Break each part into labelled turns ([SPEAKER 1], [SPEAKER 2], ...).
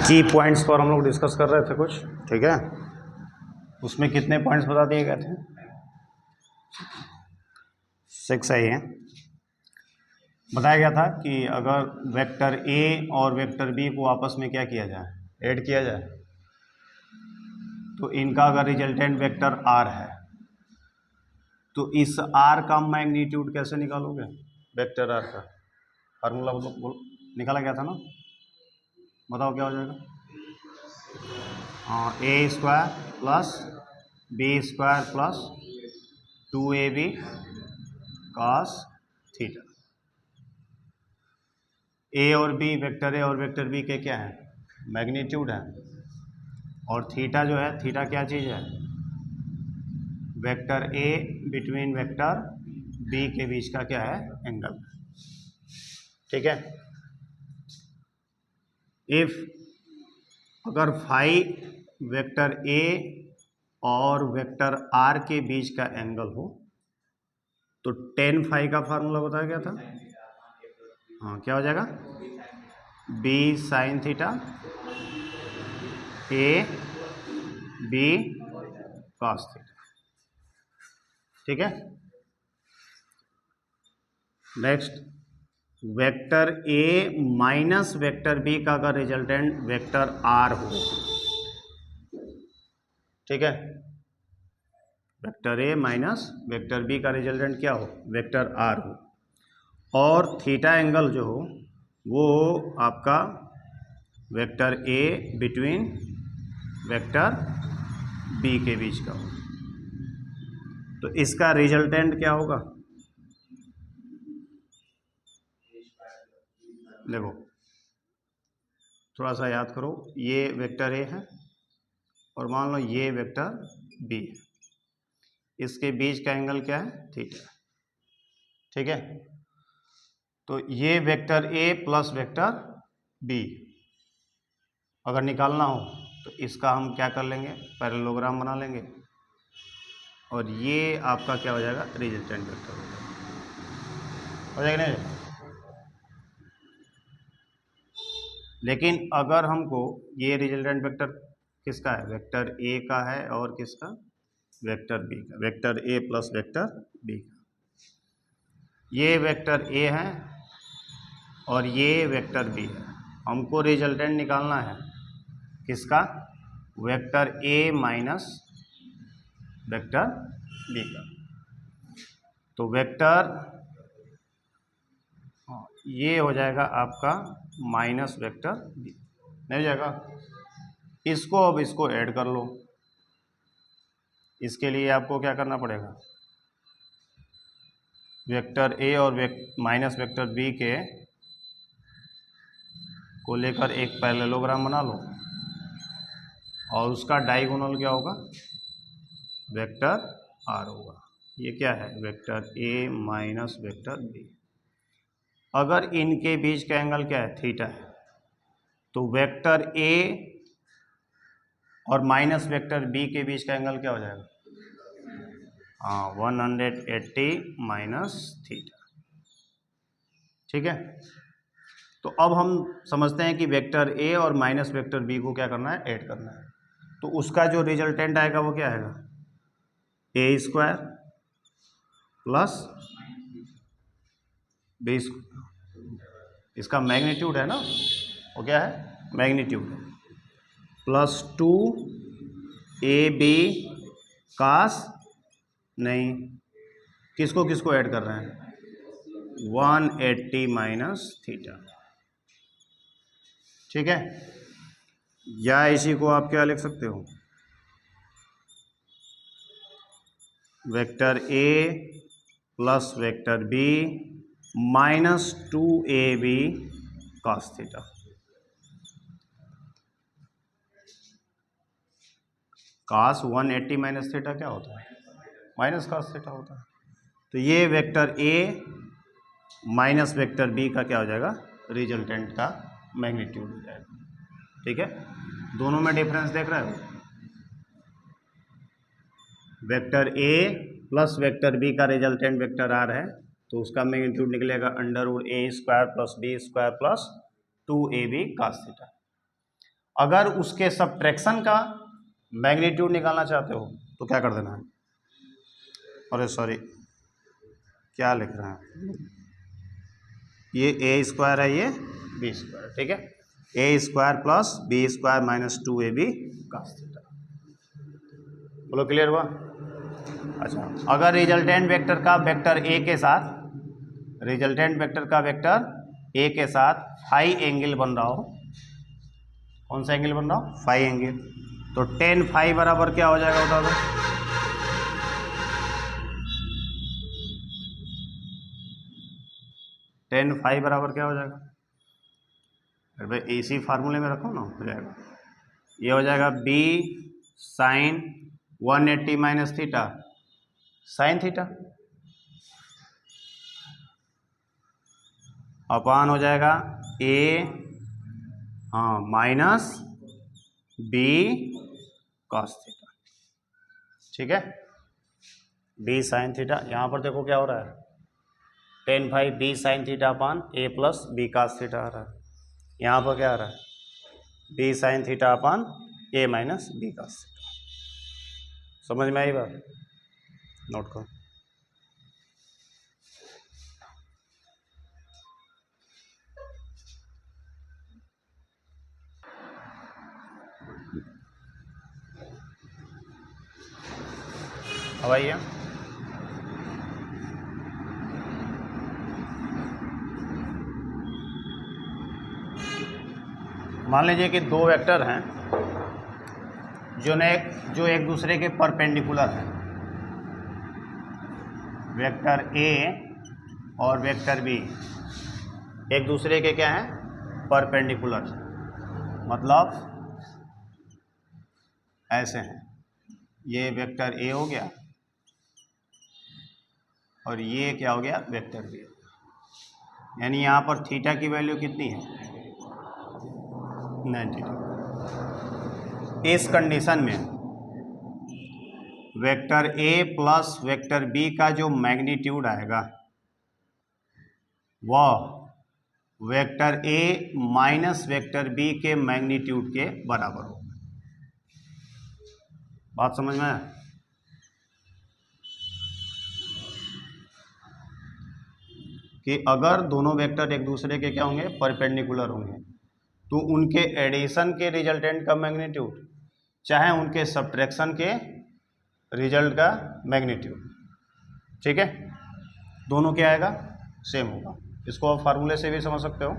[SPEAKER 1] की पॉइंट्स पर हम लोग डिस्कस कर रहे थे कुछ, ठीक है। उसमें कितने पॉइंट्स बता दिए गए थे? 6 है ये। बताया गया था कि अगर वेक्टर ए और वेक्टर बी को आपस में क्या किया जाए, ऐड किया जाए, तो इनका अगर रिजल्टेंट वेक्टर आर है तो इस आर का मैग्नीट्यूड कैसे निकालोगे? वेक्टर आर का फार्मूला निकाला गया था ना, बताओ क्या हो जाएगा? A square plus B square plus 2ab cos theta. A और बी, वेक्टर ए और वेक्टर बी के क्या है? मैग्नीट्यूड है। और थीटा जो है, थीटा क्या चीज़ है? Vector A between vector B के बीच का क्या है? एंगल, ठीक है। इफ अगर फाई वेक्टर ए और वेक्टर आर के बीच का एंगल हो तो tan फाई का फार्मूला बताया गया था। हाँ, क्या हो जाएगा? B sine theta A B cos theta, ठीक है। Next, vector A minus vector B का अगर रिजल्टेंट वेक्टर आर हो, ठीक है। Vector A minus vector B का रिजल्टेंट क्या हो? वेक्टर आर हो, और थीटा एंगल जो हो वो आपका vector A between vector B के बीच का हो, तो इसका रिजल्टेंट क्या होगा? देखो, थोड़ा सा याद करो, ये वेक्टर ए है और मान लो ये वेक्टर बी है, इसके बीच का एंगल क्या है? थीटा, ठीक है। तो ये vector A plus vector B अगर निकालना हो तो इसका हम क्या कर लेंगे? पैरेललोग्राम बना लेंगे, और ये आपका क्या हो जाएगा? रिजल्टेंट वेक्टर हो जाएगा नहीं? लेकिन अगर हमको ये रिजल्टेंट वेक्टर किसका है? वेक्टर ए का है और किसका? वेक्टर बी का, vector A plus vector B का। ये वेक्टर ए है और ये वेक्टर बी है, हमको रिजल्टेंट निकालना है किसका? Vector A minus vector B का। तो वेक्टर ये हो जाएगा आपका माइनस वेक्टर बी, नहीं हो जाएगा? इसको अब इसको ऐड कर लो। इसके लिए आपको क्या करना पड़ेगा? वेक्टर ए और माइनस वेक्टर बी के को लेकर एक पैरेललोग्राम बना लो, और उसका डायगोनल क्या होगा? वेक्टर आर होगा। ये क्या है? Vector A minus vector B. अगर इनके बीच का एंगल क्या है? थीटा है, तो वेक्टर ए और माइनस वेक्टर बी के बीच का एंगल क्या हो जाएगा? 180 माइनस थीटा, ठीक है। तो अब हम समझते हैं कि वेक्टर ए और माइनस वेक्टर बी को क्या करना है? ऐड करना है। तो उसका जो रिजल्टेंट आएगा वो क्या आएगा? A square plus B square, इसका मैग्नीट्यूड है ना, वो क्या है? मैग्नीट्यूड है, प्लस 2ab कास, नहीं, किसको किसको ऐड कर रहे हैं? 180 माइनस थीटा, ठीक है। या इसी को आप क्या लिख सकते हो? Vector A plus vector B minus 2ab cos theta. cos 180 minus theta क्या होता है? माइनस cos थीटा होता है। तो ये vector A minus vector B का क्या हो जाएगा? रिजल्टेंट का मैग्नीट्यूड हो जाएगा, ठीक है। दोनों में डिफरेंस देख रहे हो? Vector A plus vector B का रिजल्टेंट वेक्टर आर है, तो उसका मैग्नीट्यूड निकलेगा under root A square plus B square plus 2ab cos theta. अगर उसके सब्ट्रैक्शन का मैग्नीट्यूड निकालना चाहते हो तो क्या कर देना है, अरे सॉरी क्या लिख रहे हैं, ये ए स्क्वायर है, ये बी स्क्वायर, ठीक है, A square plus B square minus 2ab cos theta. बोलो क्लियर हुआ। अच्छा, अगर रिजल्टेंट वेक्टर का वेक्टर ए के साथ, रिजल्टेंट वेक्टर का वेक्टर ए के साथ फाई एंगल बन रहा हो, कौन सा एंगल बन रहा हो, फाई एंगल, तो टेन फाई बराबर क्या हो जाएगा बता दो, टेन फाई बराबर क्या हो जाएगा, अरे भाई इसी फार्मूले में रखो ना, हो जाएगा, ये हो जाएगा B sine 180 minus theta sine theta upon हो जाएगा A minus B cos theta, ठीक है, बी साइन थीटा, यहाँ पर देखो क्या हो रहा है, tan phi B sine theta upon A plus B cos theta आ रहा है, यहाँ पर क्या आ रहा है, B sine theta upon A minus B cos theta. समझ में आई बात, नोट करो। अब आइए, मान लीजिए कि दो वेक्टर हैं जो एक दूसरे के परपेंडिकुलर हैं, वेक्टर ए और वेक्टर बी एक दूसरे के क्या हैं, परपेंडिकुलर, मतलब ऐसे हैं, ये वेक्टर ए हो गया और ये क्या हो गया, वेक्टर बी, यानी यहाँ पर थीटा की वैल्यू कितनी है, 90 डिग्री। इस कंडीशन में vector A plus vector B का जो मैग्नीट्यूड आएगा वह vector A minus vector B के मैग्नीट्यूड के बराबर होगा। बात समझ में आया। कि अगर दोनों वेक्टर एक दूसरे के क्या होंगे, परपेंडिकुलर होंगे, तो उनके एडिशन के रिजल्टेंट का मैग्नीट्यूड चाहे उनके सब्ट्रैक्शन के रिजल्ट का मैग्नीट्यूड, ठीक है, दोनों क्या आएगा, सेम होगा। इसको आप फार्मूले से भी समझ सकते हो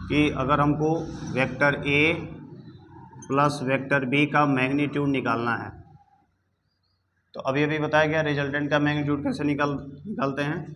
[SPEAKER 1] कि अगर हमको vector A plus vector B का मैग्नीट्यूड निकालना है तो अभी अभी बताया गया रिजल्टेंट का मैग्नीट्यूड कैसे निकालते हैं,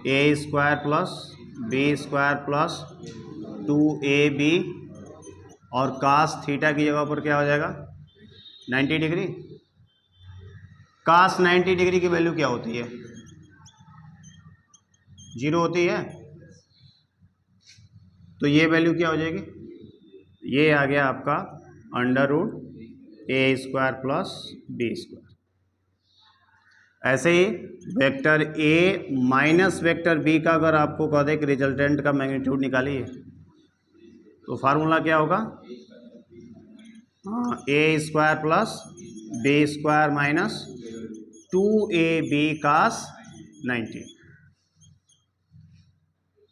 [SPEAKER 1] A square plus B square plus 2ab और कास थीटा की जगह पर क्या हो जाएगा, 90 डिग्री। कास 90 डिग्री की वैल्यू क्या होती है, 0 होती है, तो ये वैल्यू क्या हो जाएगी, ये आ गया आपका under root A square plus B square. ऐसे ही vector A minus vector B का अगर आपको कह दे कि रिजल्टेंट का मैग्नीट्यूड निकालिए तो फार्मूला क्या होगा, A square plus B square minus 2ab cos 90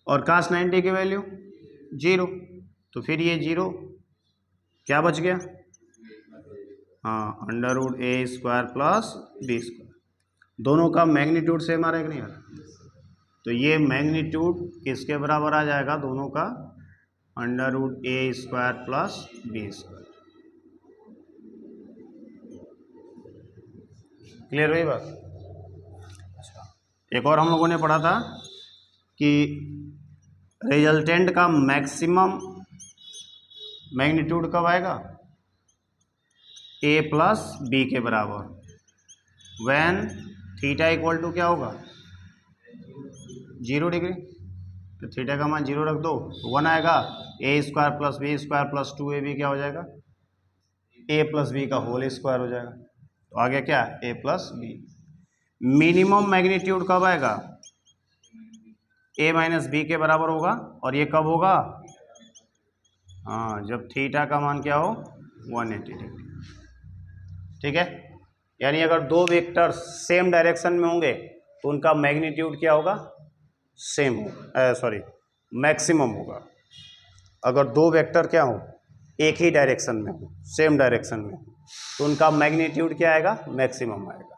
[SPEAKER 1] और कास 90 की वैल्यू 0, तो फिर ये 0 क्या बच गया, under root A square plus B square, दोनों का मैग्नीट्यूड सेम आ रहा है कि नहीं आ रहा, तो ये मैग्नीट्यूड किसके बराबर आ जाएगा, दोनों का under root A square plus B square. Clear हुई बात। अच्छा, एक और हम लोगों ने पढ़ा था कि रिजल्टेंट का मैक्सिमम मैग्नीट्यूड कब आएगा, ए प्लस बी के बराबर, व्हेन थीटा इक्वल टू क्या होगा, 0 डिग्री, तो थीटा का मान 0 रख दो तो 1 आएगा, A square plus B square plus 2ab क्या हो जाएगा, ए प्लस बी का होल स्क्वायर हो जाएगा, तो आ गया क्या, A plus B. Minimum magnitude कब आएगा, ए माइनस बी के बराबर होगा, और ये कब होगा, हाँ, जब थीटा का मान क्या हो 180 डिग्री। ठीक है, यानी अगर दो वेक्टर सेम डायरेक्शन में होंगे तो उनका मैग्नीट्यूड क्या होगा, सेम हो, सॉरी मैक्सिमम होगा। अगर दो वेक्टर क्या हो, एक ही डायरेक्शन में हो, सेम डायरेक्शन में, तो उनका मैग्नीट्यूड क्या आएगा, मैक्सिमम आएगा।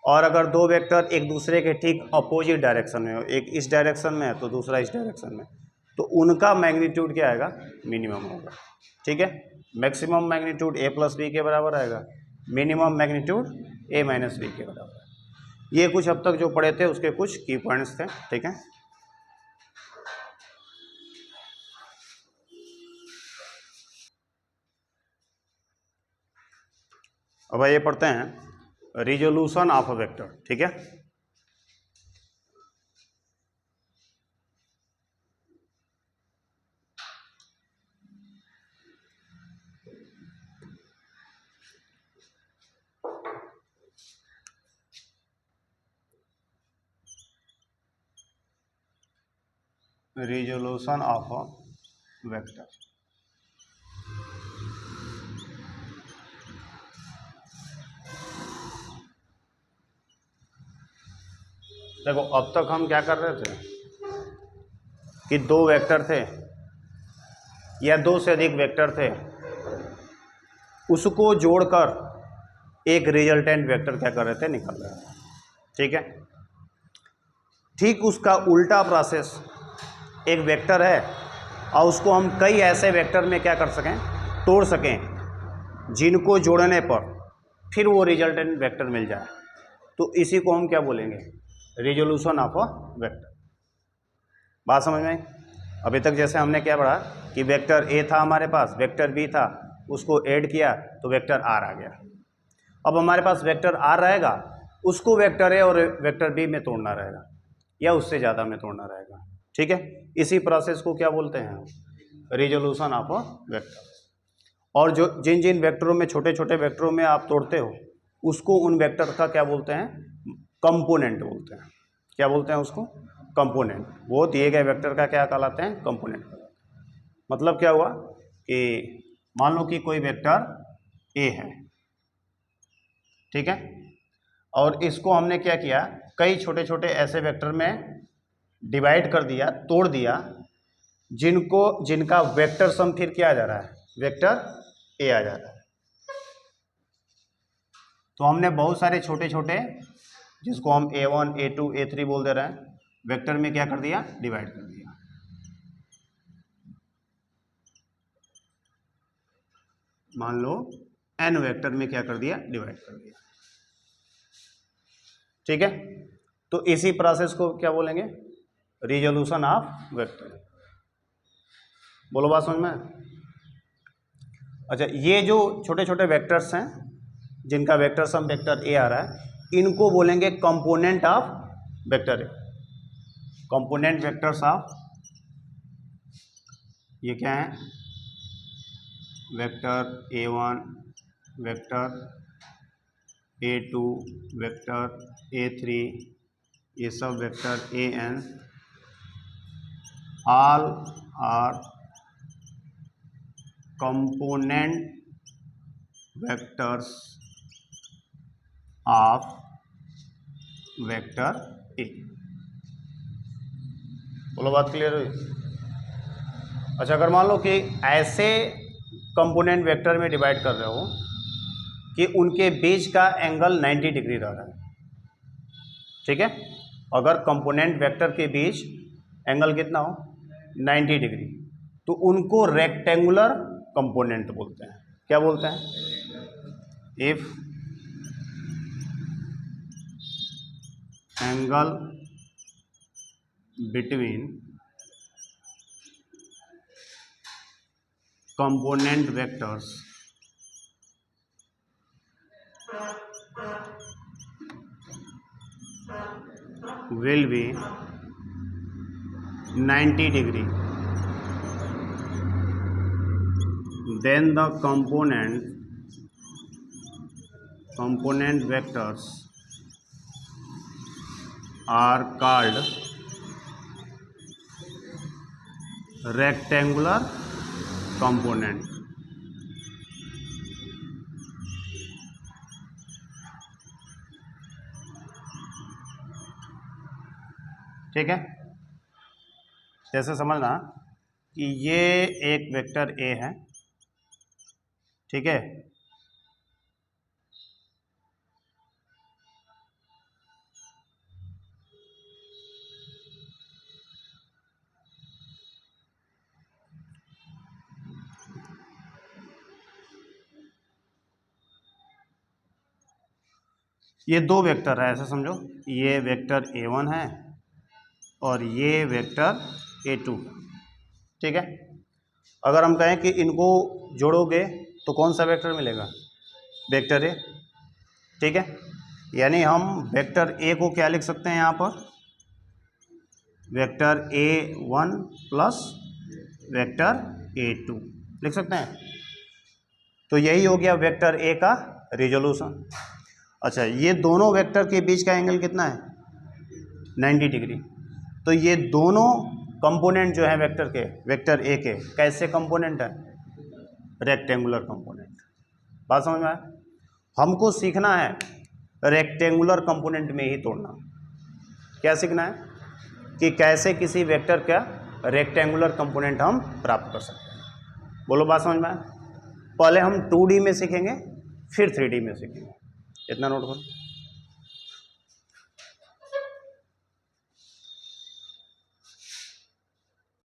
[SPEAKER 1] और अगर दो वेक्टर एक दूसरे के ठीक अपोजिट डायरेक्शन में हो, एक इस डायरेक्शन में है तो दूसरा इस डायरेक्शन में, तो उनका मैग्नीट्यूड क्या आएगा, मिनिमम होगा। ठीक है, maximum magnitude a plus B के बराबर आएगा, minimum magnitude a minus B के बराबर है। ये कुछ अब तक जो पढ़े थे उसके कुछ की पॉइंट्स थे। ठीक है, अब ये पढ़ते हैं रिजोल्यूशन ऑफ अ वेक्टर। ठीक है, रिजोल्यूशन ऑफ अ वेक्टर। देखो अब तक हम क्या कर रहे थे कि दो वेक्टर थे या दो से अधिक वेक्टर थे, उसको जोड़कर एक रिजल्टेंट वेक्टर क्या कर रहे थे, निकाल रहे थे। ठीक है, ठीक उसका उल्टा प्रोसेस, एक वेक्टर है और उसको हम कई ऐसे वेक्टर में क्या कर सकें, तोड़ सकें, जिनको जोड़ने पर फिर वो रिजल्टेंट वेक्टर मिल जाए, तो इसी को हम क्या बोलेंगे, रिजोल्यूशन ऑफ अ वेक्टर। बात समझ में आई? अभी तक जैसे हमने क्या पढ़ा कि वेक्टर ए था हमारे पास, वेक्टर बी था, उसको ऐड किया तो वेक्टर आर आ गया। अब हमारे पास वेक्टर आर रहेगा, उसको वेक्टर ए और वेक्टर बी में तोड़ना रहेगा या उससे ज़्यादा में तोड़ना रहेगा। ठीक है, इसी प्रोसेस को क्या बोलते हैं, रिजोल्यूशन ऑफ अ वेक्टर। और जो जिन जिन वेक्टरों में, छोटे छोटे वेक्टरों में आप तोड़ते हो, उसको उन वेक्टर का क्या बोलते हैं, कंपोनेंट बोलते हैं। क्या बोलते हैं उसको, कंपोनेंट। वो दिए गए वेक्टर का क्या कहलाते हैं, कंपोनेंट कहलाते हैं। मतलब क्या हुआ कि मान लो कि कोई वेक्टर ए है, ठीक है, और इसको हमने क्या किया, कई छोटे छोटे ऐसे वेक्टर में डिवाइड कर दिया, तोड़ दिया, जिनका वेक्टर सम फिर क्या आ जा रहा है, वेक्टर ए आ जा रहा है। तो हमने बहुत सारे छोटे छोटे, जिसको हम a1 a2 a3 बोल दे रहे हैं, वेक्टर में क्या कर दिया, डिवाइड कर दिया। मान लो n वेक्टर में क्या कर दिया, डिवाइड कर दिया। ठीक है, तो इसी प्रोसेस को क्या बोलेंगे, रिजोल्यूशन ऑफ वेक्टर। बोलो बात समझ में? अच्छा, ये जो छोटे छोटे वेक्टर्स हैं, जिनका वेक्टर सम वेक्टर ए आ रहा है, इनको बोलेंगे component of vector A. Component vectors of, ये क्या है, vector a1, vector a2, vector a3, ये सब vector an, all R component vectors of vector A. बोलो बात क्लियर हुई? अच्छा, अगर मान लो कि ऐसे कंपोनेंट वेक्टर में डिवाइड कर रहे हो कि उनके बीच का एंगल 90 डिग्री रह रहा है, ठीक है, अगर कंपोनेंट वेक्टर के बीच एंगल कितना हो, 90 डिग्री, तो उनको रेक्टेंगुलर कंपोनेंट बोलते हैं। क्या बोलते हैं, if angle between component vectors will be 90 degree, then the component vectors are called rectangular component. ठीक है, जैसे समझना कि ये एक वेक्टर ए है, ठीक है, ये दो वेक्टर है, ऐसा समझो, ये वेक्टर a1 है और ये वेक्टर a2, ठीक है। अगर हम कहें कि इनको जोड़ोगे तो कौन सा वेक्टर मिलेगा? वेक्टर ए, ठीक है। यानी हम वेक्टर ए को क्या लिख सकते हैं यहाँ पर? Vector a1 plus vector a2 लिख सकते हैं। तो यही हो गया वेक्टर ए का रिजोल्यूशन। अच्छा, ये दोनों वेक्टर के बीच का एंगल कितना है? 90 डिग्री। तो ये दोनों कंपोनेंट जो है वेक्टर के, वेक्टर ए के, कैसे कंपोनेंट है? Rectangular component. बात समझ में आया? हमको सीखना है रेक्टेंगुलर कंपोनेंट में ही तोड़ना। क्या सीखना है? कि कैसे किसी वेक्टर का रेक्टेंगुलर कंपोनेंट हम प्राप्त कर सकते हैं। बोलो, बात समझ में आया? पहले हम 2D में सीखेंगे, फिर 3D में सीखेंगे। इतना नोट करो।